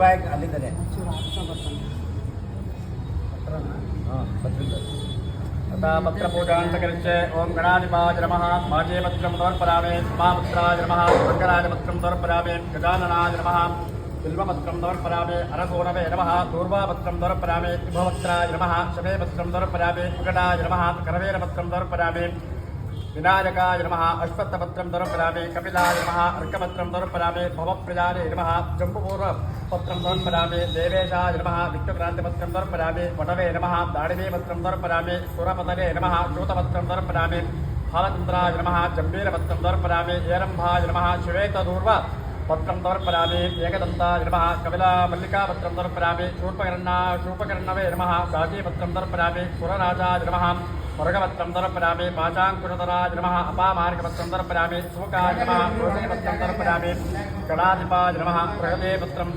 ಬಿಲ್ವಾಯ್ ಅಲ್ಲಿದ್ದಾನೆ पत्रपूजां सकरिष्ये ओं गणाधिपाय नमः माजे पत्रं समर्पयामि महापुत्राय नमः शङ्कराय पत्रं समर्पयामि गजाननाय नमः बिल्वपत्रं समर्पयामि अरसोनवे नमः दूर्वापत्रं समर्पयामि शुभवक्त्राय नमः शमे पत्रं समर्पयामि मुकटाय नमः करवेरपत्रं समर्पयामि विनायकाय नमः अश्वत्थपत्रं समर्पयामि कपिलाय नमः अर्कपत्रं समर्पयामि भवप्रियाय नमः जम्बूपूर्वपत्रं समर्पयामि देवेशाय नमः विष्णुक्रान्तिपत्रं समर्पयामि वटवे नमः दाडिवीपत्रं समर्पयामि सुरपतले नमः शूतपत्रं समर्पयामि भालचन्द्राय नमः जम्बीरपत्रं समर्पयामि एरम्भाय नमः श्वेतदूर्वपत्रं समर्पयामि एकदन्ताय नमः कपिलामल्लिकापत्रं समर्पयामि शूर्पकर्णवे नमः गाजीपत्रं समर्पयामि सुरराजाय नमः मुरुगपत्रं समर्पयामि पाचाङ्कुशधराय नमः अपामार्गपत्रं समर्पयामि सुमुखाय नमः रोहिणीपत्रं समर्पयामि गणाधिपाय नमः बृहदेपत्रं